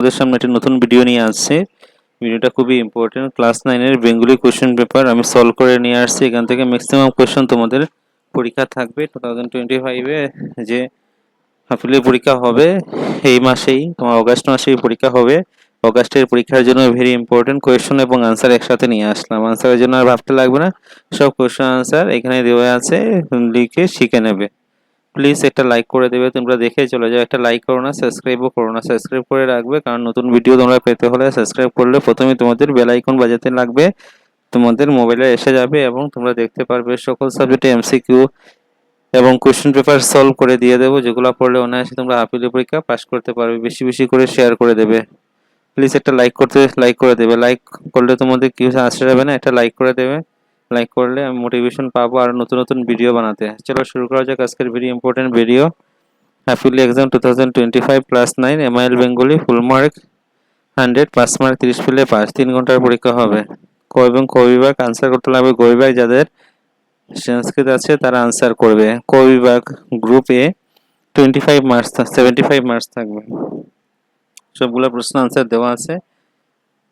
আপনাদের সামনে একটা নতুন ভিডিও নিয়ে আসছে। ভিডিওটা খুবই ইম্পর্টেন্ট। ক্লাস 9 এর বেঙ্গলি কোশ্চেন পেপার আমি সলভ করে নিয়ে আসছি। এখান থেকে ম্যাক্সিমাম কোশ্চেন তোমাদের পরীক্ষা থাকবে 2025 এ যে হাফ ইয়ারলি পরীক্ষা হবে এই মাসেই, তোমার অগাস্ট মাসেই পরীক্ষা হবে। অগাস্টের পরীক্ষার জন্য ভেরি ইম্পর্টেন্ট কোয়েশ্চন এবং আনসার একসাথে নিয়ে আসলাম। আনসারের জন্য আর ভাবতে লাগবে না, সব কোয়েশ্চন আনসার এখানে দেওয়া আছে, লিখে শিখে নেবে। প্লিজ একটা লাইক করে দেবে, তোমরা দেখে চলে যাও। একটা লাইক করো না, সাবস্ক্রাইবও করো না। সাবস্ক্রাইব করে রাখবে, কারণ নতুন ভিডিও তোমরা পেতে হলে সাবস্ক্রাইব করলে প্রথমে তোমাদের বেল আইকন বাজাতে লাগবে, তোমাদের মোবাইলে এসে যাবে এবং তোমরা দেখতে পারবে সকল সাবজেক্টে এমসিকিউ এবং কোশ্চেন পেপার সলভ করে দিয়ে দেবো, যেগুলো পড়লে অনায়াসে তোমরা হাফ ইয়ারলি পরীক্ষা পাস করতে পারবে। বেশি বেশি করে শেয়ার করে দেবে। প্লিজ একটা লাইক করে দেবে। লাইক করলে তোমাদের কিছু আসে যাবে না, একটা লাইক করে দেবে। লাইক করলে আমি মোটিভেশন পাবো আর নতুন নতুন ভিডিও বানাতে। চলো শুরু করা যাক আজকের very important video. Half yearly exam 2025 class 9 MIL Bengali full mark 100, pass mark 30 পেলে পাস। 3 ঘন্টার পরীক্ষা হবে। ক এবং খ বিভাগ আনসার করতে লাগবে। গ বিভাগ যাদের সংস্কৃত আছে তারা আনসার করবে। ক বিভাগ গ্রুপ এ 25 মার্কস 75 মার্কস থাকবে। সবগুলো প্রশ্ন আনসার দেওয়া আছে।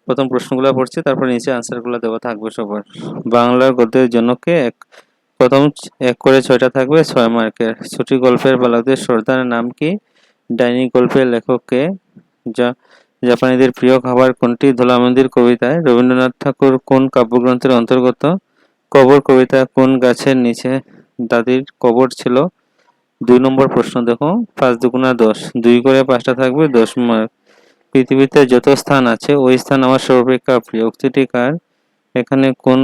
প্রথম প্রশ্নগুলো পড়ছি, তারপর নিচে আনসারগুলো দেওয়া থাকবে সবার। বাংলার গদ্যের জনকে প্রথম 1 করে 6টা থাকবে 6 মার্কের। ছুটি গল্পের বালকদের সর্দারের নাম কি? ডাইনি গল্পের লেখক কে? জাপানিদের প্রিয় খাবার কোনটি? ধোলামন্দির কবিতায় রবীন্দ্রনাথ ঠাকুর কোন কাব্যগ্রন্থের অন্তর্গত? কবর কবিতা কোন গাছের নিচে দাদির কবর ছিল? 2 নম্বর প্রশ্ন দেখো, 5 দুগুণা 10, 2 করে 5টা থাকবে 10 মার্ক। পৃথিবীতে যত স্থান আছে ওই স্থান আমার সর্বাপেক্ষা প্রিয় উক্তিটি কার? এখানে কোন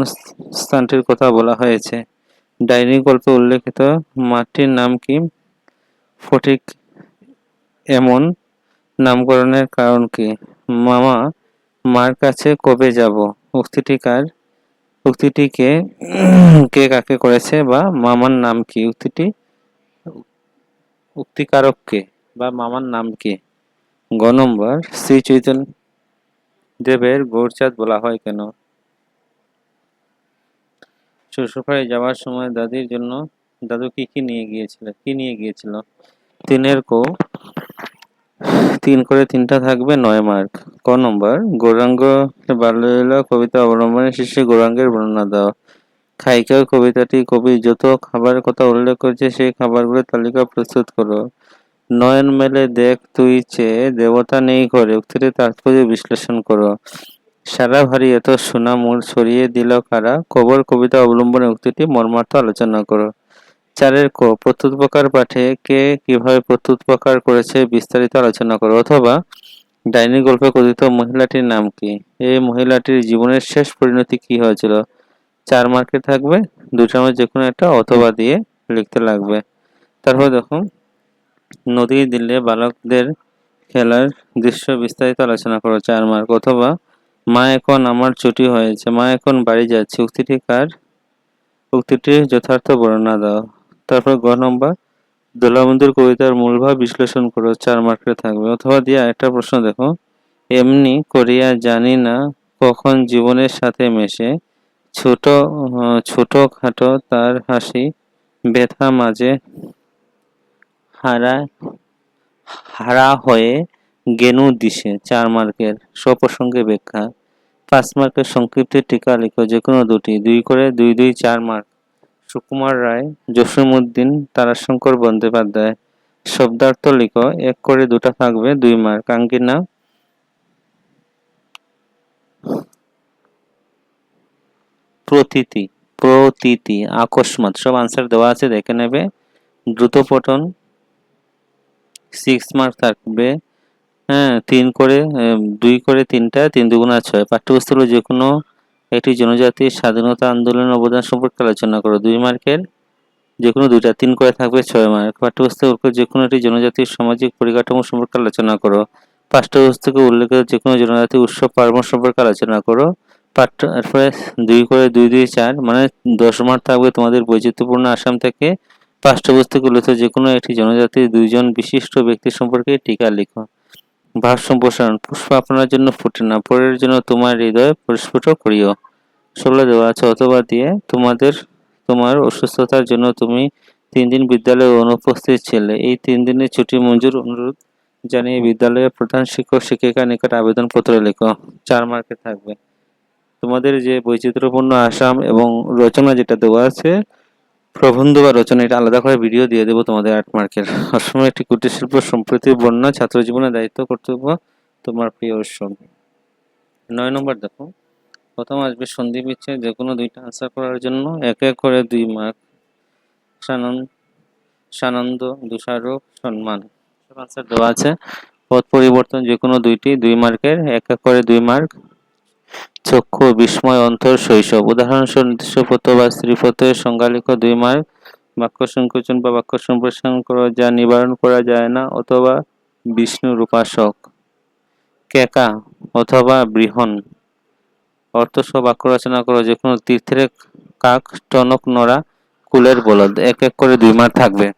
স্থানটির কথা বলা হয়েছে? ডাইনি গল্পে উল্লেখিত মাঠটির নাম কি? ফটিক। এমন নামকরণের কারণ কি? মামা মার কাছে কবে যাব? উক্তিটি কার? উক্তিটি কে কাকে করেছে বা মামার নাম কি? উক্তিকারক কে বা মামার নাম কি? গ নম্বর, শ্রী চৈতন্য দেবের গৌরচাঁদ বলা হয় কেন? শ্বশুরবাড়ি যাওয়ার সময় দাদু কি নিয়ে গিয়েছিল? 3 কো 3 করে 3টা থাকবে 9 মার্ক। ক নম্বর, গৌরাঙ্গ বাল্যলীলা কবিতা অবলম্বনে শেষে গৌরাঙ্গের বর্ণনা দাও। খাইকা কবিতাটি কবি যত খাবারের কথা উল্লেখ করেছে সেই খাবারগুলোর তালিকা প্রস্তুত করো। নয়ন মেলে দেখ তুই চেয়ে দেবতা নেই ঘরে উক্তিটির তাৎপর্য বিশ্লেষণ করো। সারা ভারী এত সোনা মোর ছড়িয়ে দিল কারা? কবর কবিতা অবলম্বনে উক্তিটি মর্মার্থ আলোচনা করো। 4 ক, প্রত্যুৎপকার পাঠে কে কিভাবে প্রত্যুৎপকার করেছে বিস্তারিত আলোচনা করো। অথবা ডাইনি গল্পে কথিত মহিলাটির নাম কি? এই মহিলাটির জীবনের শেষ পরিণতি কি হয়েছিল? 4 মার্কে থাকবে, দুটার মধ্যে যে কোনো একটা অথবা দিয়ে লিখতে লাগবে। তারপর দেখো, নদীর তীরে বালকদের খেলার দৃশ্য বিস্তারিত আলোচনা করো। 4 মার্ক। অথবা মা এখন আমার ছুটি হয়েছে, মা এখন বাড়ি যাচ্ছে উক্তিটি কার? উক্তিটির যথার্থ বর্ণনা দাও। তারপর গ নম্বর, দোলাবন্ধুর কবিতার মূলভাব বিশ্লেষণ করো। 4 মার্কের থাকবে। অথবা দিয়ে আরেকটা প্রশ্ন দেখো, এমনি করিয়া জানি না কখন জীবনের সাথে মেশে ছোট খাটো তার হাসি ব্যথা মাঝে হারা হারা হয়ে গেনু দিশে। 4 মার্কের স্বপ্রসঙ্গে ব্যাখ্যা। 5 মার্কের সংক্ষিপ্ত টিকা লিখো, যে কোনো দুটি। 2 করে 2 2 4 মার্ক। সুকুমার রায়, জসীমউদ্দিন, তারাশঙ্কর বন্দ্যোপাধ্যায়। শব্দার্থ লিখো, 1 করে 2টা থাকবে 2 মার্ক। আঙ্গিনা প্রতীতি আকস্মাৎ সব আনসার দেওয়া আছে, দেখে নেবে। দ্রুত পঠন 6 মার্ক থাকবে। হ্যাঁ, 2 করে 3টা, 3 দুগুণা 6। পাঠ্যপুস্তকের যে কোনো একটি জনজাতির স্বাধীনতা আন্দোলনের অবদান সম্পর্কে আলোচনা করো। 2 মার্কের যে কোনো 2টা, 3 করে থাকবে 6 মার্ক। পাঠ্যপুস্তকের যে কোনো একটি জনজাতির সামাজিক পরিকাঠামো সম্পর্কে আলোচনা করো। পাঠ্যপুস্তকে উল্লেখিত যে কোনো জনজাতির উৎসব পার্বণ সম্পর্কে আলোচনা করো। এরপরে 2 করে 2 2 4 মানে 10 মার্ক থাকবে তোমাদের বৈচিত্র্যপূর্ণ আসাম থেকে। পাঠ্যপুস্তকে উল্লেখিত যে কোনো একটি জনজাতির 2 জন বিশিষ্ট ব্যক্তি সম্পর্কে টিকা লিখো। ভাব সম্প্রসারণ, পুষ্প আপনার জন্য ফুটে না, পরের জন্য তোমার হৃদয় পরিস্ফুট করিও। 16 দেওয়া আছে। অথবা দিয়ে তোমার অসুস্থতার জন্য তুমি 3 দিন বিদ্যালয়ে অনুপস্থিত ছিলে, এই 3 দিনের ছুটি মঞ্জুর অনুরোধ জানিয়ে বিদ্যালয়ের প্রধান শিক্ষক শিক্ষিকার নিকট আবেদনপত্র লেখো। 4 মার্কের থাকবে। তোমাদের যে বৈচিত্র্যপূর্ণ আসাম এবং রচনা যেটা দেওয়া আছে, প্রবন্ধ বা রচনা, এটা আলাদা করে ভিডিও দিয়ে দেবো তোমাদের 8 মার্কের। অসমের একটি কুটির শিল্প সম্প্রতি বন্যা ছাত্র জীবনের দায়িত্ব কর্তব্য তোমার প্রিয় উৎসব। 9 নম্বর দেখো, প্রথম আসবে সন্ধি বিচ্ছেদ, যে কোনো দুইটা আনসার করার জন্য এক এক করে 2 মার্ক। সানন্দ, দোষারোপ, সম্মান, সব আনসার দেওয়া আছে। পথ পরিবর্তন যে কোনো দুইটি 2 মার্কের, এক এক করে 2 মার্ক। চক্ষু, বিস্ময়, অন্তর, শৈশব, উদাহরণস্বরূপ নির্দিষ্ট পদ বা স্ত্রী পদের সংজ্ঞা লিখো, 2 মার্ক। বাক্য সংকোচন বা বাক্য সম্প্রসারণ করো যা নিবারণ করা যায় না অথবা বিষ্ণুর উপাসক। কেকা অথবা বৃহন, অর্থ সহ বাক্য রচনা করো, যে কোনো তীর্থের কাক, টনক নড়া, কুলের বলদ, এক এক করে 2 মার্ক থাকবে।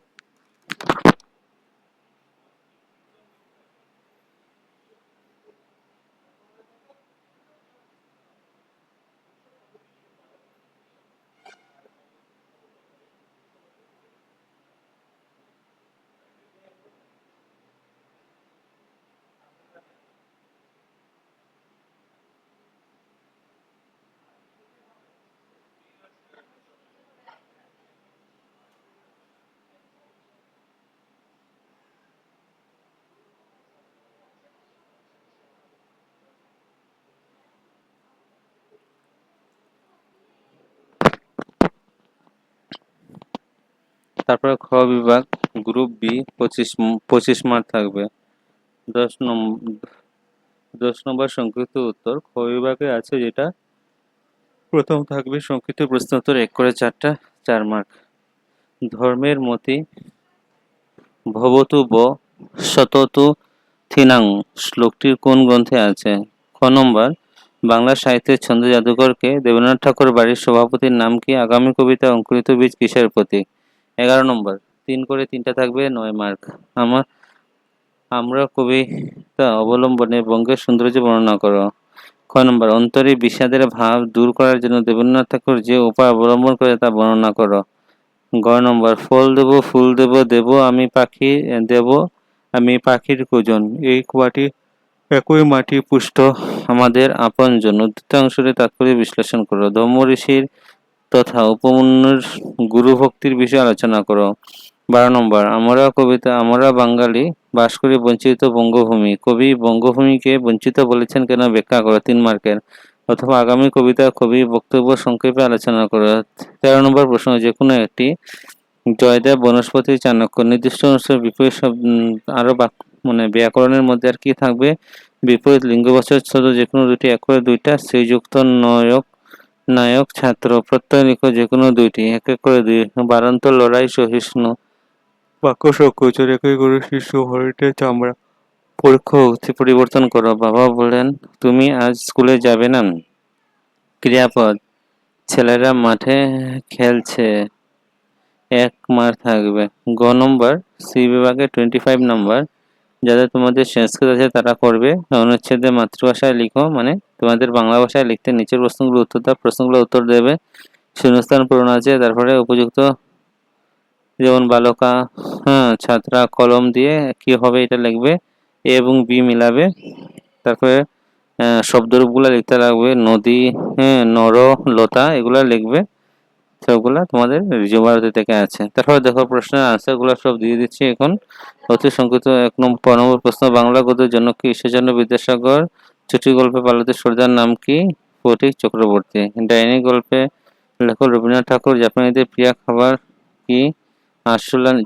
তারপরে খ বিভাগ, গ্রুপ বি, 25 মার্ক থাকবে। 10 নম্বর সংক্ষিপ্ত উত্তর। খ বিভাগে আছে যেটা, প্রথম থাকবে সংক্ষিপ্ত প্রশ্নোত্তর, 1 করে 4টা, 4 মার্ক। ধর্মের মতি ভবতু ব সততু থিনাং শ্লোকটির কোন গ্রন্থে আছে? খ নম্বর, বাংলা সাহিত্যের ছন্দ জাদুকরকে দেবেন্দ্রনাথ ঠাকুর বাড়ির সভাপতির নাম কি? আগামী কবিতা অঙ্কুরিত বীজ কিসের প্রতীক? 11 নম্বর, 3 করে 3টা থাকবে, 9 মার্ক। আমরা কবিতা অবলম্বনে বঙ্গের সৌন্দর্য বর্ণনা করো। খ নম্বর, অন্তরে বিষাদের ভাব দূর করার জন্য দেবেন্দ্রনাথ ঠাকুর যে উপায় অবলম্বন করে তা বর্ণনা করো। গ নম্বর, ফল দেব ফুল দেব দেব আমি পাখির কুজন, এই কুয়াটি একই মাটি পুষ্ট আমাদের আপনজন। অংশটি তাৎপর্য বিশ্লেষণ করো। ধম্ম ঋষির তথা উপমন্যুর গুরু ভক্তির বিষয়ে আলোচনা করো। 12 নম্বর, আমরা বাঙালি বাস করি বঞ্চিত বঙ্গভূমি, কবি বঙ্গভূমিকে বঞ্চিত বলেছেন কেন? ব্যাখ্যা করো, 3 মার্কের। অথবা আগামী কবিতা কবি বক্তব্য সংক্ষেপে আলোচনা করো। 13 নম্বর প্রশ্ন, যে কোনো একটি জয়দেব, বনস্পতি, চাণক্য, নির্দিষ্ট অনুষ্ঠানের বিপরীত আরো ব্যাকরণের মধ্যে আর কি থাকবে? বিপরীত লিঙ্গবাচক শব্দ যে কোনো দুটি, 1 করে 2টা। শ্রীযুক্ত, নায়ক, ছাত্র, প্রত্যয় লিখো, যে কোনো 2টি, 1 এক করে 2। বারান্ত, লড়াই, সহিষ্ণু, বাক্য সংকোচন, 1 করে শিশু, হরিণের চামড়া। পরীক্ষা উক্তি পরিবর্তন করো। বাবা বলেন, তুমি আজ স্কুলে যাবে না। ক্রিয়াপদ, ছেলেরা মাঠে খেলছে, 1 মার্ক থাকবে। গ নম্বর, সি বিভাগে 25 নম্বর, যাদের তোমাদের সংস্কৃত আছে তারা করবে। অনুচ্ছেদে মাতৃভাষায় লিখো, মানে তোমাদের বাংলা ভাষায় লিখতে নিচের প্রশ্নগুলো উত্তর দাও, প্রশ্নগুলো উত্তর দেবে। শূন্যস্থান পূরণ আছে, তারপরে উপযুক্ত, যেমন বালকা, ছাত্রা, কলম দিয়ে কি হবে এটা লিখবে, এ এবং বি মিলাবে। তারপরে শব্দরূপগুলো লিখতে লাগবে, নদী, নর, লতা, এগুলা লিখবে। সবগুলা তোমাদের রিজু ভারতী থেকে আছে। তারপরে দেখো প্রশ্নের আনসারগুলো সব দিয়ে দিচ্ছি এখন। অতি সংক্ষিপ্ত 1 নম্বর প্রশ্ন, বাংলা গদ্যের জনক কি? ঈশ্বরচন্দ্র বিদ্যাসাগর। চুটি গল্পে পার্বতীর সর্দার নাম কি? ফটিক চক্রবর্তী। ডাইনি গল্পে লেখক রবীন্দ্রনাথ ঠাকুর। জাপানিদের প্রিয় খাবার কি?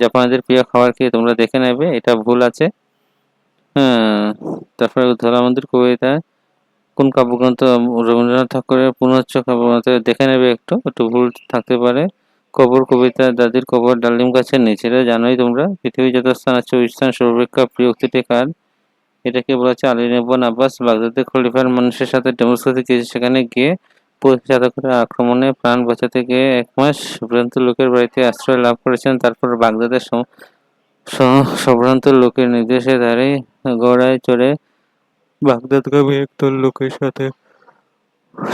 জাপানিদের প্রিয় খাবার কি? তোমরা দেখে নেবে, এটা ভুল আছে। তারপরে ধরা মন্দির কবিতা কোন কাব্যগ্রন্থ? রবীন্দ্রনাথ ঠাকুরের পুনশ্চ কাব্যগ্রন্থ। দেখে নেবে, একটু ভুল থাকতে পারে। কবর কবিতা দাদির কবর ডালিম গাছের নিচে, এটা জানোই তোমরা। পৃথিবী যত স্থান আছে ওই স্থান সর্বাপেক্ষা প্রিয় উক্তিটি কার? এটাকে বলা হচ্ছে আলী ইবন আব্বাস। বাগদাদের খলিফার মানুষের সাথে ডেমোক্রেসি গিয়েছে, সেখানে গিয়ে চালকের আক্রমণে প্রাণ বাঁচাতে গিয়ে 1 মাস সম্ভ্রান্ত লোকের বাড়িতে আশ্রয় লাভ করেছেন। তারপর বাগদাদের সম্ভ্রান্ত লোকের নির্দেশে দাঁড়িয়ে ঘোড়ায় চড়ে বাগদাদগামী একদল লোকের সাথে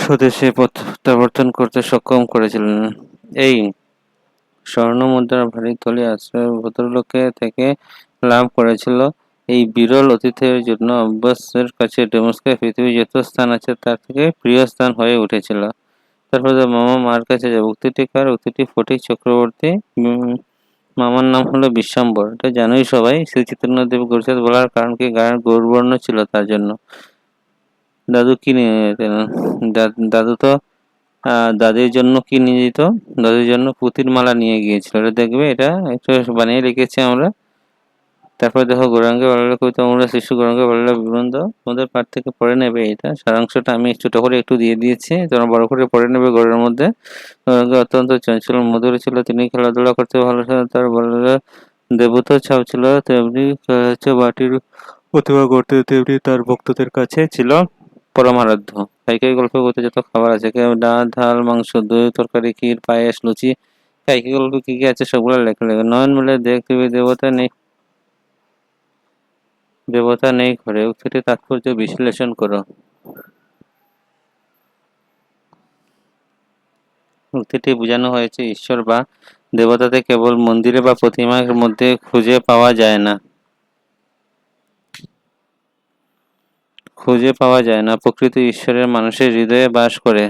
স্বদেশে প্রত্যাবর্তন করতে সক্ষম করেছিলেন। এই স্বর্ণ মুদ্রার ভারী থলি আশ্রয় ভদ্রলোকে থেকে লাভ করেছিল। এই বিরল অতিথির জন্য আব্বাসের কাছে ডেমস্কার পৃথিবীর যত স্থান আছে তার থেকে প্রিয় স্থান হয়ে উঠেছিল। তারপর মামা মার কাছে যাবে। উক্তিটি কার? উক্তিটি ফটিক চক্রবর্তী। মামার নাম হলো বিশ্বম্বর। এটা জানোই সবাই। শ্রী চৈতন্যদেব গৌরচাঁদ বলার কারণ কি? গায়ের গৌরবর্ণ ছিল তার জন্য। দাদু কি নিয়ে যেতেন? দাদু তো দাদির জন্য কি নিয়ে যেত? দাদির জন্য পুঁতির মালা নিয়ে গিয়েছিল। এটা দেখবে, এটা একটু বানিয়ে রেখেছি আমরা। তারপর দেখো গৌরাঙ্গের বাল্যলীলা কবিতা আমরা শিশু গৌরাঙ্গের বাল্যলীলা বিবৃত। তোমাদের পাঠ থেকে পড়ে নেবে এটা। সারাংশটা আমি ছোট করে একটু দিয়ে দিয়েছি। তোমরা বড় করে পড়ে নেবে ঘরের মধ্যে। গৌরাঙ্গ অত্যন্ত চঞ্চল মধুর ছিল। তিনি খেলাধুলা করতে ভালোবাসতেন। তার বাল্যলীলা দেবতার ছাপ ছিল। তেমনি বাটির প্রতিভা করতে তেমনি তার ভক্তদের কাছে ছিল পরমারাধ্য। কাইকেয়ী গল্পে বলতে যত খাবার আছে, ডাল, ঝাল, মাংস, দই, তরকারি, ক্ষীর, পায়েস, লুচি। কাইকেয়ী গল্পে কি কি আছে সবগুলো লেখা লেখা। নয়ন মিলে দেখ দেবী দেবতা নেই ঘরে। উক্তিটির তাৎপর্য বিশ্লেষণ করো। উক্তিটি বোঝানো হয়েছে ঈশ্বর বা দেবতাদের কেবল মন্দিরে বা প্রতিমার মধ্যে খুঁজে পাওয়া যায় না। প্রকৃত ঈশ্বরের মানুষের হৃদয়ে বাস করে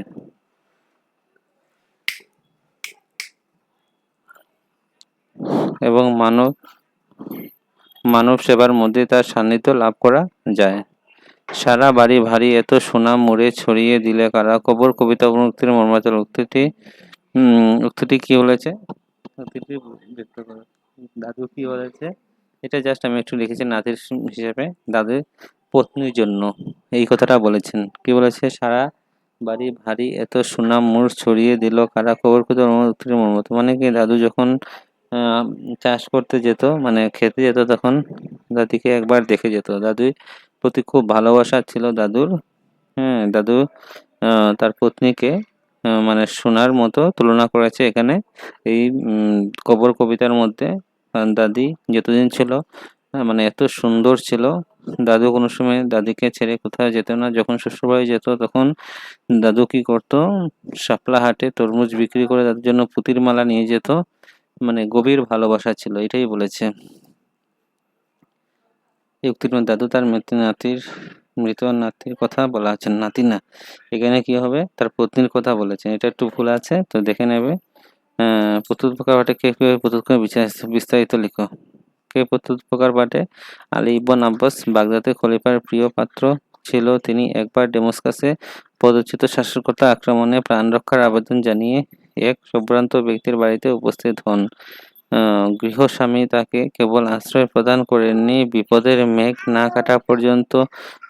এবং মানব সেবার মধ্যে তার সান্নিধ্য লাভ করা যায়। সারা বাড়ি ভারী এত সোনা মুড়ে ছড়িয়ে দিলে কারা? কবর কবিতা উক্তির মর্মার্থ। উক্তিটি কি বলেছে? উক্তিটি ব্যক্ত করো। দাদু কি বলেছে? এটা জাস্ট আমি একটু লিখেছি নাতির হিসেবে। দাদুর পত্নীর জন্য এই কথাটা বলেছেন। কি বলেছে? সারা বাড়ি ভারী এত সোনা মুড় ছড়িয়ে দিল কারা? কবর কবিতা উক্তির মর্মার্থ। মানে কি, দাদু যখন চাষ করতে যেত, মানে খেতে যেত, তখন দাদিকে একবার দেখে যেত। দাদুর প্রতি খুব ভালোবাসা ছিল দাদুর। হ্যাঁ, দাদু তার পত্নীকে মানে সোনার মতো তুলনা করেছে এখানে এই কবর কবিতার মধ্যে। দাদি যতদিন ছিল মানে এত সুন্দর ছিল। দাদু কোনো সময় দাদিকে ছেড়ে কোথাও যেত না। যখন শ্বশুরবাড়ি যেত তখন দাদু কি করতো? শাপলা হাটে তরমুজ বিক্রি করে দাদুর জন্য পুঁতির মালা নিয়ে যেত। মানে গভীর ভালোবাসা ছিল, এটাই বলেছে। এই উক্তির মধ্যে দাদু তার মৃত নাতির কথা বলা আছে। নাতি না, এখানে কি হবে? তার পত্নীর কথা বলেছেন। এটা একটু ভুল আছে, তো দেখে নেবে। প্রত্যুৎপকার পাঠে কে প্রত্যুৎপকার বিস্তারিত লিখো। কে প্রত্যুৎপকার পাঠে? আলী ইবন আব্বাস বাগদাদের খলিফার প্রিয় পাত্র ছিল। তিনি একবার ডেমস্কাসে পদচ্যুত শাসনকর্তা আক্রমণে প্রাণ রক্ষার আবেদন জানিয়ে এক সম্ভ্রান্ত ব্যক্তির বাড়িতে উপস্থিত হন। গৃহস্বামী তাকে কেবল আশ্রয় প্রদান করেননি, বিপদের মেঘ না কাটা পর্যন্ত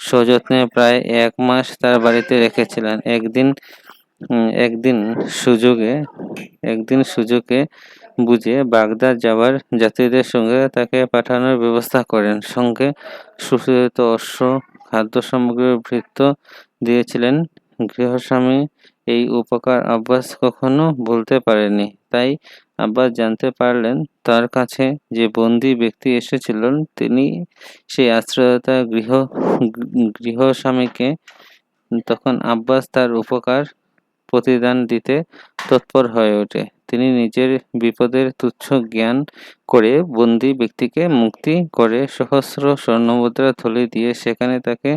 সযত্নে প্রায় 1 মাস তার বাড়িতে রেখেছিলেন। একদিন সুযোগে বুঝে বাগদাদ যাবার যাত্রীদের সঙ্গে তাকে পাঠানোর ব্যবস্থা করেন। সঙ্গে সুসজ্জিত অশ্ব, খাদ্যসামগ্রীর ভৃত্য দিয়েছিলেন। গৃহস্বামী এই উপকার আব্বাস কখনো ভুলতে পারেনি। তাই আব্বাস জানতে পারলেন তার কাছে যে বন্দী ব্যক্তি এসেছিলেন তিনি সেই আশ্রয়দাতা গৃহস্বামীকে। তখন আব্বাস তার উপকার প্রতিদান দিতে তৎপর হয়ে ওঠে। তিনি নিজের বিপদের তুচ্ছ জ্ঞান করে বন্দী ব্যক্তিকে মুক্তি করে সহস্র স্বর্ণমুদ্রা থলি দিয়ে সেখানে তাকে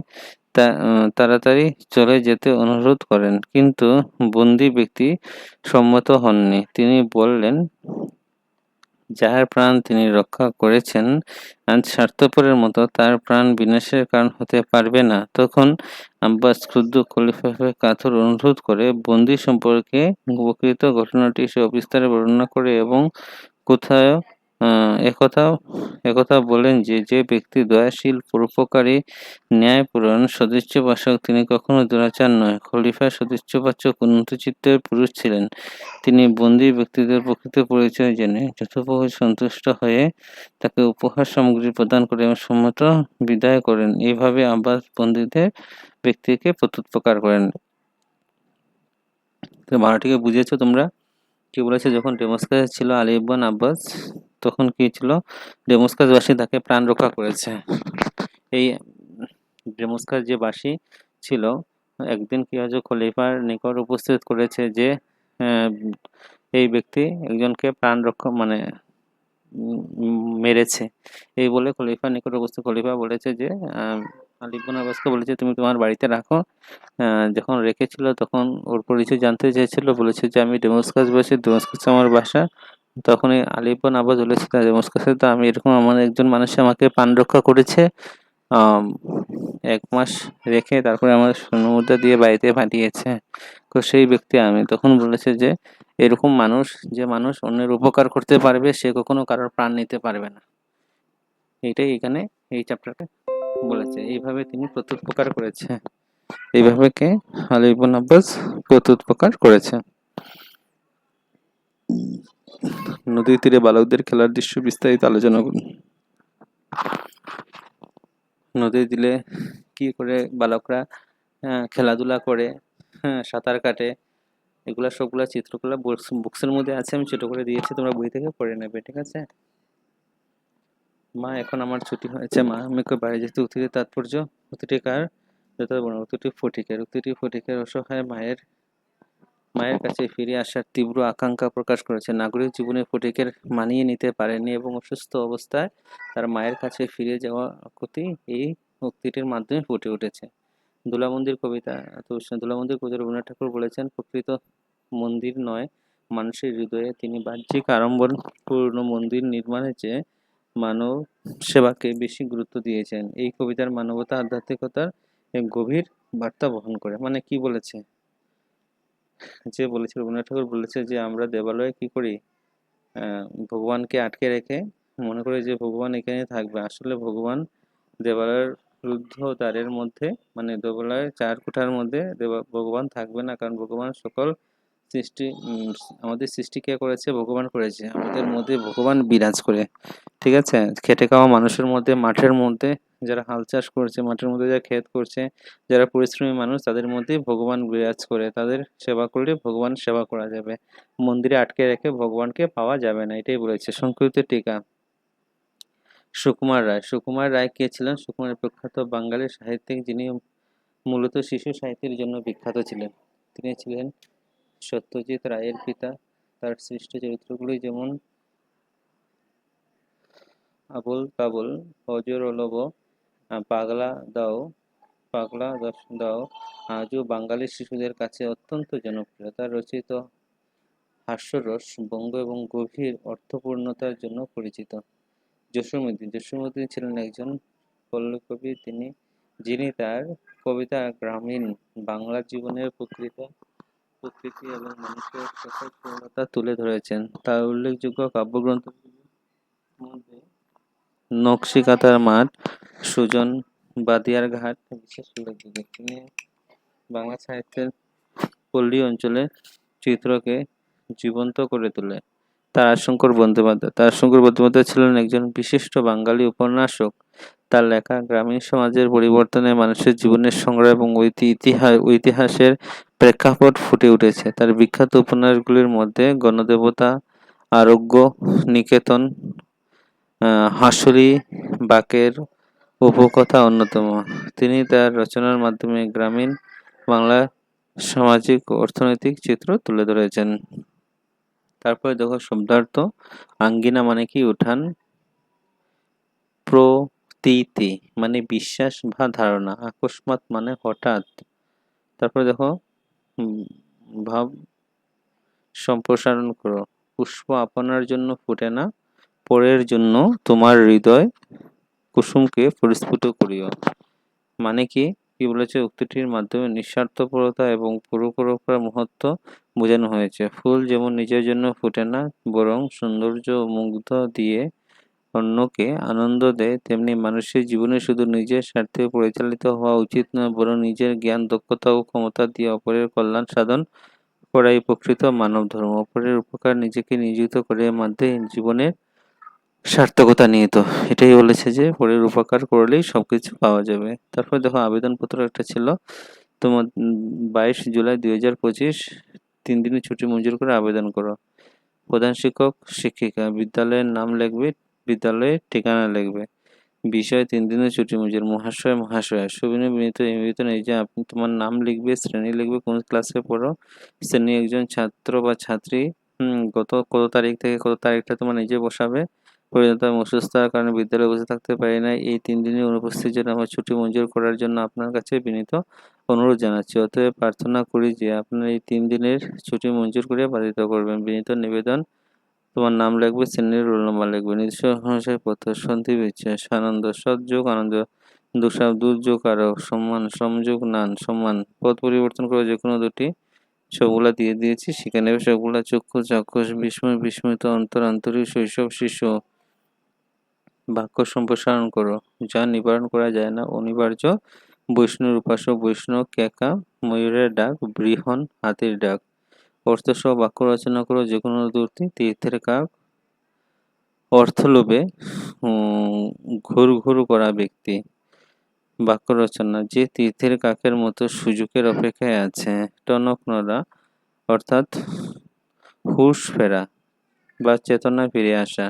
তাড়াতাড়ি চলে যেতে অনুরোধ করেন। কিন্তু বন্দী ব্যক্তি সম্মত হননি। তিনি বললেন, যার প্রাণ তিনি রক্ষা করেছেন আজ স্বার্থপরের মতো তার প্রাণ বিনাশের কারণ হতে পারবে না। তখন আব্বাস ক্ষুব্ধ খলিফাকে কাতর অনুরোধ করে বন্দী সম্পর্কে প্রকৃত ঘটনাটি সবিস্তারে বর্ণনা করে এবং কোথায় একথা বলেন যে ব্যক্তি দয়াশীল, পরোপকারী, ন্যায়পরায়ণ, সদিচ্ছাবাসক তিনি কখনো দুরাচার নয়। খলিফা সদিচ্ছাবাচক উন্নতচিত্তের পুরুষ ছিলেন। তিনি বন্দী ব্যক্তিদের প্রকৃত পরিচয় জেনে যথোপরি সন্তুষ্ট হয়ে তাকে উপহার সামগ্রী প্রদান করে এবং সম্মত বিদায় করেন। এইভাবে আব্বাস বন্দীদের ব্যক্তিকে প্রত্যুপকার করেন। তো ভাড়াটিকে বুঝেছো তোমরা? কি বলেছে? যখন ডেমস্কাসে ছিল আলী ইবন আব্বাস, তখন কি ছিল? ডেমস্কাসবাসী তাকে প্রাণ রক্ষা করেছে। এই ডেমস্কাস যে বাসী ছিল, একদিন কি হয়েছে? খলিফার নিকট উপস্থিত করেছে যে এই ব্যক্তি একজনকে প্রাণ রক্ষা মানে মেরেছে। এই বলে খলিফার নিকট উপস্থিত খলিফা বলেছে যে আলী ইবনে আব্বাসকে বলেছে তুমি তোমার বাড়িতে রাখো। যখন রেখেছিল তখন ওর পরিচয় জানতে চেয়েছিল, বলেছে যে আমি ডেমাস্কাসবাসী, ডেমাস্কাসে আমার বাসা। তখনই আলী ইবনে আব্বাস বলেছে ডেমাস্কাসে তো আমি এরকম আমার একজন মানুষ আমাকে প্রাণ রক্ষা করেছে। ১ মাস রেখে তারপরে আমার স্বর্ণমুদ্রা দিয়ে বাড়িতে পাঠিয়েছে। তো সেই ব্যক্তি আমি। তখন বলেছে যে এরকম মানুষ, যে মানুষ অন্যের উপকার করতে পারবে সে কখনো কারোর প্রাণ নিতে পারবে না। এইটাই এখানে এই চ্যাপ্টারে বলেছে। এইভাবে তিনি প্রত্যুপকার করেছে। এইভাবে কে? আলী ইবনে আব্বাস প্রত্যুপকার করেছে। নদীর তীরে বালকদের খেলার দৃশ্য বিস্তারিত আলোচনা করুন। নদীর তীরে কি করে বালকরা খেলাধুলা করে, সাঁতার কাটে, এগুলা সবগুলা চিত্রকলা বুকসের মধ্যে আছে, আমি ছোট করে দিয়েছি, তোমরা বই থেকে পড়ে নেবে, ঠিক আছে? মা এখন আমার ছুটি হয়েছে, মা আমি বাড়ি যেতে। উক্তিটির তাৎপর্য, উক্তিটি কার? উক্তিটি ফটিকের। উক্তিটি ফটিকের অসহায় মায়ের কাছে ফিরে আসার তীব্র আকাঙ্ক্ষা প্রকাশ করেছে। নাগরিক জীবনে ফটিকের মানিয়ে নিতে পারেনি এবং অসুস্থ অবস্থায় তার মায়ের কাছে ফিরে যাওয়া আকুতি এই উক্তিটির মাধ্যমে ফুটে উঠেছে। দোলামন্দির কবিতা। দোলামন্দির কবিতা রবীন্দ্রনাথ ঠাকুর বলেছেন, প্রকৃত মন্দির নয় মানুষের হৃদয়ে তিনি বাহ্যিক আড়ম্বরপূর্ণ মন্দির নির্মাণের চেয়ে মানব সেবাকে বেশি গুরুত্ব দিয়েছেন। এই কবিতার মানবতা আধ্যাত্মিকতার এক গভীর বার্তা বহন করে। মানে কি বলেছে? যে বলেছে রবীন্দ্রনাথ ঠাকুর বলেছে যে আমরা দেবালয়ে কি করি, ভগবানকে আটকে রেখে মনে করি যে ভগবান এখানে থাকবে। আসলে ভগবান দেবালয়ের রুদ্ধ দ্বারের মধ্যে, মানে দেবালয়ের ৪ কোঠার মধ্যে ভগবান থাকবে না, কারণ ভগবান সকল সৃষ্টি, আমাদের সৃষ্টি কে করেছে? ভগবান করেছে। আমাদের মধ্যে ভগবান বিরাজ করে, ঠিক আছে? খেটে খাওয়া মানুষের মধ্যে, মাঠের মধ্যে যারা হাল চাষ করছে, মাঠের মধ্যে যারা ক্ষেত করছে, যারা পরিশ্রমী মানুষ, তাদের মধ্যেই ভগবান বিরাজ করে। তাদের সেবা করলে ভগবান সেবা করা যাবে। মন্দিরে আটকে রেখে ভগবানকে পাওয়া যাবে না, এটাই বলেছে সংস্কৃত টিকা। সুকুমার রায়। সুকুমার রায় কে ছিলেন? সুকুমার প্রখ্যাত বাঙালি সাহিত্যিক, যিনি মূলত শিশু সাহিত্যের জন্য বিখ্যাত ছিলেন। তিনি ছিলেন সত্যজিৎ রায়ের পিতা। তার সৃষ্ট চরিত্রগুলি যেমন আবোল তাবোল, হজর অলব, পাগলা দাও, দাও আজও বাঙালি শিশুদের কাছে অত্যন্ত জনপ্রিয়। তার রচিত হাস্যরস, ব্যঙ্গ এবং গভীর অর্থপূর্ণতার জন্য পরিচিত। জসীমউদ্দীন ছিলেন একজন পল্লী কবি, যিনি তার কবিতা গ্রামীণ বাংলা জীবনের প্রকৃতি এবং মানুষের সহজপূর্ণতা তুলে ধরেছেন। তার উল্লেখযোগ্য কাব্যগ্রন্থগুলির মধ্যে নকশিকাঁথার মাঠ, সুজন, বাদিয়ার ঘাট বিশেষ উল্লেখযোগ্য। তিনি বাংলা সাহিত্যের পল্লী অঞ্চলের চিত্রকে জীবন্ত করে তোলে। তারাশঙ্কর বন্দ্যোপাধ্যায় ছিলেন একজন বিশিষ্ট বাঙালি উপন্যাসক। তার লেখা গ্রামীণ সমাজের পরিবর্তনে মানুষের জীবনের সংগ্রাম এবং ঐতিহাসের প্রেক্ষাপট ফুটে উঠেছে। তার বিখ্যাত উপন্যাসগুলির মধ্যে গণদেবতা, আরোগ্য, নিকেতন, হাঁসুলী, বাকের উপকথা অন্যতম। তিনি তার রচনার মাধ্যমে গ্রামীণ বাংলার সামাজিক ও অর্থনৈতিক চিত্র তুলে ধরেছেন। তারপরে দেখো শব্দার্থ। আঙ্গিনা মানে কি? উঠান। প্রতীতি মানে বিশ্বাস বা ধারণা। আকস্মাৎ মানে হঠাৎ। তারপরে দেখো ভাব সম্প্রসারণ করো। পুষ্প আপনার জন্য ফোটে না, পরের জন্য তোমার হৃদয় কুসুমকে পরিস্ফুট করিও। মানে কি? কি বলেছে? উক্তিটির মাধ্যমে নিঃস্বার্থপরতা এবং পরোপকার মহত্ব বোঝানো হয়েছে। ফুল যেমন নিজের জন্য ফোটে না, বরং সৌন্দর্য ও মুগ্ধ দিয়ে অন্যকে আনন্দ দেয়, তেমনি মানুষের জীবনে শুধু নিজের স্বার্থে পরিচালিত হওয়া উচিত নয়, বরং নিজের জ্ঞান, দক্ষতা ও ক্ষমতা দিয়ে অপরের কল্যাণ সাধন করাই প্রকৃত মানব ধর্ম। অপরের উপকার নিজেকে নিয়োজিত করে মাধ্যমে জীবনের সার্থকতা নিহিত। এটাই বলেছে যে পরের উপকার করলেই সবকিছু পাওয়া যাবে। তারপর দেখো আবেদনপত্র একটা ছিল তোমার 22 জুলাই 2025, 3 দিনের ছুটি মঞ্জুর করে আবেদন করো। প্রধান শিক্ষক, শিক্ষিকা, বিদ্যালয়ের নাম লিখবে, বিদ্যালয়ের ঠিকানা লিখবে। বিষয় 3 দিনের ছুটি মঞ্জুর। মহাশয়া সবিনয় বিনীত নিবেদন এই যে আপনি তোমার নাম লিখবে, শ্রেণী লিখবে, কোন ক্লাসে পড়ো, শ্রেণী একজন ছাত্র বা ছাত্রী, কত তারিখ থেকে কত তারিখটা তোমার নিজে বসাবে, পরিণত অসুস্থতার কারণে বিদ্যালয়ে বসে থাকতে পারি না। এই 3 দিনের অনুপস্থিতির জন্য আমার ছুটি মঞ্জুর করার জন্য আপনার কাছে বিনীত অনুরোধ জানাচ্ছি। অতএব প্রার্থনা করি যে আপনার এই 3 দিনের ছুটি মঞ্জুর করে বাধিত করবেন। বিনীত নিবেদন, তোমার নাম লিখবে, শ্রেণীর রোল নম্বর লিখবে। নির্দিষ্ট অনুসারে পত্র, সন্ধি বিচ্ছেদ, সানন্দ, সৎ যোগ আনন্দ, দুঃসাব, দুর্যোগ আরোগ, সম্মান, সমযোগ নান, সম্মান। পদ পরিবর্তন করে যে কোনো দুটি সবগুলা দিয়ে দিয়েছি, শিখে নেবে সবগুলা। চক্ষু চাক্ষুষ, বিস্ময় বিস্মিত, অন্তর আন্তরিক, শৈশব শিশু। বাক্য সম্প্রসারণ করো, যা নিবারণ করা যায় না অনিবার্য। বৈষ্ণুর উপাস্য, বৈষ্ণব ক্যাকা, ময়ূরের ডাক, বৃহণ হাতির ডাক। অর্থসহ বাক্য রচনা করো, যে কোনো দুটি। তীর্থের কাক, অর্থলোভে ঘুর ঘুর করা ব্যক্তি। বাক্য রচনা, যে তীর্থের কাকের মতো সুযোগের অপেক্ষায় আছে। টনক নড়া, অর্থাৎ হুঁশ ফেরা বা চেতনা ফিরে আসা।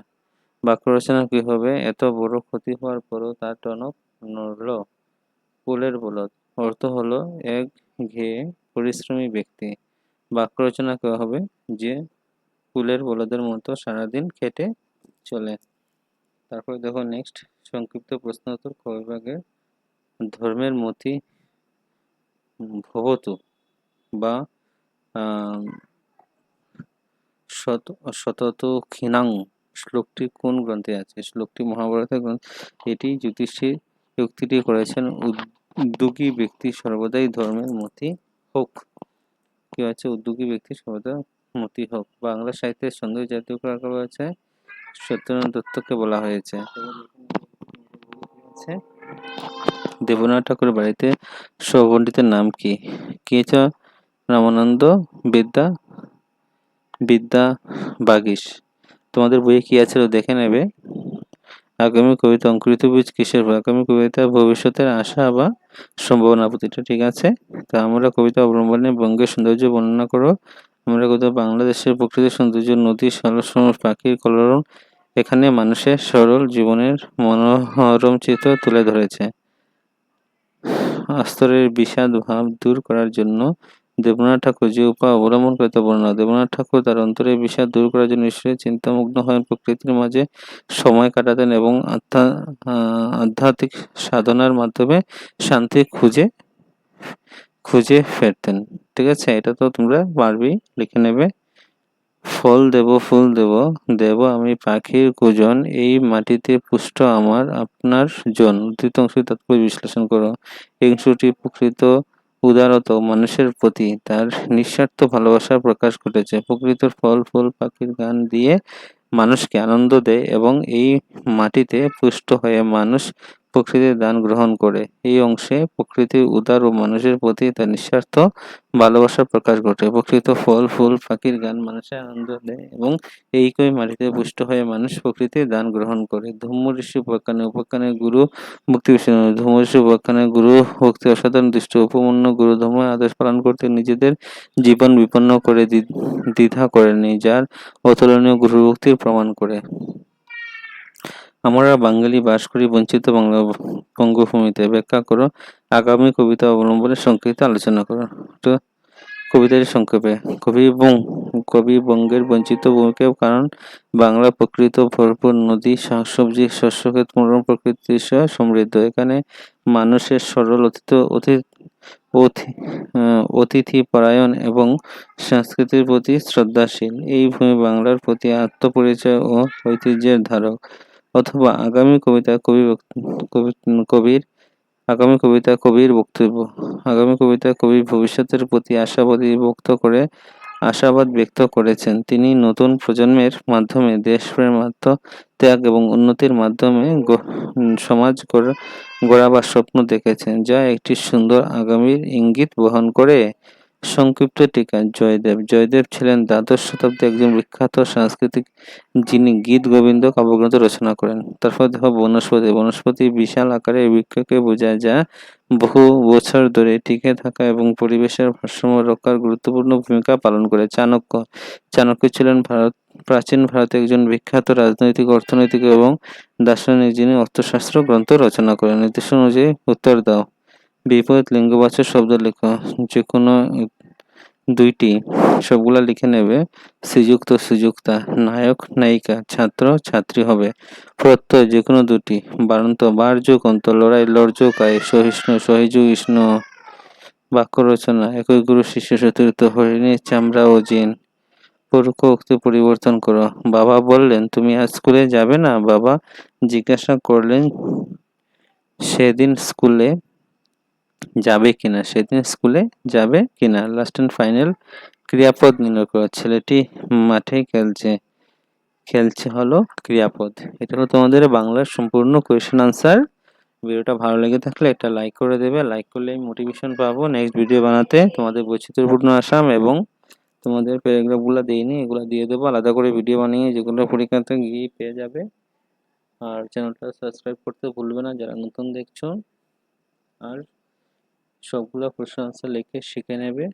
বাক্য রচনা কি হবে? এত বড় ক্ষতি হওয়ার পরও তার টনক নড়ল। কুলের বলদ, অর্থ হলো এক ঘেয়ে পরিশ্রমী ব্যক্তি। বাক্য রচনা কি হবে? যে কুলের বলদের মতো সারাদিন খেটে চলে। তারপর দেখো নেক্সট সংক্ষিপ্ত প্রশ্ন উত্তর ক বিভাগের। ধর্মের মতি ভবতু বা শততোখিনাং শ্লোকটি কোন গ্রন্থে আছে? শ্লোকটি মহাভারতের গ্রন্থ। এটি যুধিষ্ঠির এই উক্তিটি করেছেন, উদ্যোগী ব্যক্তি সর্বদাই ধর্মের মতি হোক। কি আছে? উদ্যোগী ব্যক্তি সর্বদা মতি হোক। বাংলা সাহিত্যের সুন্দর জাতীয় কাকে বলা হয়? সত্যেন্দ্রনাথ দত্তকে বলা হয়েছে। দেবনাথ ঠাকুরের বাড়িতে সহপণ্ডিতের নাম কি? কেচ রামানন্দ বিদ্যা বাগীশ। তোমাদের বইয়ে কি আছে দেখে নেবে। আগামী কবিতা অঙ্কুরিত বীজ কিসের? আগামী কবিতা ভবিষ্যতের আশা বা সম্ভাবনা প্রতিটা। ঠিক আছে, তা আমরা কবিতা অবলম্বনে বঙ্গের সৌন্দর্য বর্ণনা করো। আমরা কবিতা বাংলাদেশের প্রকৃতির সৌন্দর্য, নদী, সালস, পাখির কলরব, এখানে মানুষের সরল জীবনের মনোরম চিত্র তুলে ধরেছে। আস্তরের বিষাদ ভাব দূর করার জন্য দেবনাথ ঠাকুর যে উপায় অবলম্বন করে তা বর্ণনা। দেবনাথ ঠাকুর তার অন্তরের বিষাদ দূর করার জন্য ঈশ্বরের চিন্তামগ্ন হয়ে প্রকৃতির মাঝে সময় কাটাতেন এবং আধ্যাত্মিক সাধনার মাধ্যমে শান্তি খুঁজে ফেরতেন। ঠিক আছে, এটা তো তোমরা পারবেই, লিখে নেবে। ফল দেব ফুল দেব, দেব আমি পাখির কুজন, এই মাটিতে পুষ্ট আমার আপনার জন। দ্বিতীয় অংশটি তাৎপর্য বিশ্লেষণ করো। এই অংশটি প্রকৃত উদারতা মানুষের প্রতি তার নিঃস্বার্থ ভালোবাসার প্রকাশ ঘটেছে। প্রকৃতির ফল ফুল পাখির গান দিয়ে মানুষকে আনন্দ দেয় এবং এই মাটিতে পুষ্ট হয়ে মানুষ প্রকৃতির দান গ্রহণ করে। এই অংশে প্রকৃতির উদার ও মানুষের প্রতি তার নিঃস্বার্থ ভালোবাসার প্রকাশ ঘটে। প্রকৃত ফল ফুল পাখির গান মানুষের আনন্দ দেয় এবং এই মাটিতে পুষ্ট হয়ে মানুষ প্রকৃতির দান গ্রহণ করে। ধম্ম ঋষি উপাখ্যানের গুরু ভক্তি বিষ্ণু। ধম্ম ঋষি উপাখ্যানের গুরু ভক্তি অসাধারণ দৃষ্ট উপমন্য গুরু ধর্মের আদেশ পালন করতে নিজেদের জীবন বিপন্ন করে দ্বিধা করেনি, যার অতুলনীয় গুরু ভক্তির প্রমাণ করে। আমরা বাঙালি বাস করি বঞ্চিত বাংলা বঙ্গভূমিতে। ব্যাখ্যা করো। আগামী কবিতা অবলম্বনে সংক্ষিপ্ত আলোচনা করো। তো কবিতাটি সংক্ষেপে। কবি বঙ্গের বঞ্চিত ভূমিকে কারণ বাংলা প্রকৃত ভরপুর নদী, শাকসবজি, শস্যক্ষেত, মনোরম প্রকৃতির দৃশ্য সমৃদ্ধ। এখানে মানুষের সরল অতিথি পরায়ণ এবং সংস্কৃতির প্রতি শ্রদ্ধাশীল। এই ভূমি বাংলার প্রতি আত্মপরিচয় ও ঐতিহ্যের ধারক। অথবা আগামী কবিতা কবির বক্তব্য। আগামী কবিতা কবি ভবিষ্যতের প্রতি আশাবাদ ব্যক্ত করেছেন। তিনি নতুন প্রজন্মের মাধ্যমে দেশপ্রেম, আত্মত্যাগ এবং উন্নতির মাধ্যমে সমাজ গড়াবার স্বপ্ন দেখেছেন, যা একটি সুন্দর আগামীর ইঙ্গিত বহন করে। সংক্ষিপ্ত টিকা। জয়দেব ছিলেন দ্বাদশ শতাব্দীর একজন বিখ্যাত সাংস্কৃতিক, যিনি গীত গোবিন্দ কাব্যগ্রন্থ রচনা করেন। তারপর দেখো বনস্পতি বিশাল আকারের বৃক্ষকে বোঝায়, যা বহু বছর ধরে টিকে থাকা এবং পরিবেশের ভারসাম্য রক্ষার গুরুত্বপূর্ণ ভূমিকা পালন করে। চাণক্য ছিলেন প্রাচীন ভারতের একজন বিখ্যাত রাজনৈতিক, অর্থনৈতিক এবং দার্শনিক, যিনি অর্থশাস্ত্র গ্রন্থ রচনা করেন। নির্দেশ অনুযায়ী উত্তর দাও। বিপরীত লিঙ্গবাচক শব্দ লেখো। যে কোনো দুইটি, সবগুলা লিখে নেবে। শ্রীযুক্ত সুযুক্তা, নায়ক নায়িকা, ছাত্র ছাত্রী হবে। প্রত্যয় যে কোনো দুটি, বারন্ত বার্য কন্ত, লড়াই লর্জকায়, সহিষ্ণু সহিজু ইষ্ণু। বাক্য রচনা, একই গুরু শিষ্য চতুর্থ, হরিণীর চামড়া ও জিন। পরোক্ষ উক্তি পরিবর্তন করো। বাবা বললেন, তুমি আজ স্কুলে যাবে না? বাবা জিজ্ঞাসা করলেন, সেদিন স্কুলে যাবে কিনা? সেদিন স্কুলে যাবে কিনা? লাস্ট এন্ড ফাইনাল ক্রিয়াপদ নির্ণয় করো। ছেলেটি মাঠে খেলছে। খেলছে হলো ক্রিয়াপদ। এটা হলো তোমাদের বাংলার সম্পূর্ণ কোয়েশ্চেন আনসার। ভিডিওটা ভালো লেগে থাকলে একটা লাইক করে দেবে। লাইক করলে মোটিভেশন পাবো নেক্সট ভিডিও বানাতে। তোমাদের বৈচিত্র্যপূর্ণ আসাম এবং তোমাদের প্যারাগ্রাফগুলো দিইনি, এগুলো দিয়ে দেবো আলাদা করে ভিডিও বানিয়ে, যেগুলো পরীক্ষাতে গিয়ে পেয়ে যাবে। আর চ্যানেলটা সাবস্ক্রাইব করতে ভুলবে না যারা নতুন দেখছো। আর সবগুলো প্রশ্ন আনসার লিখে শিখে নেবে।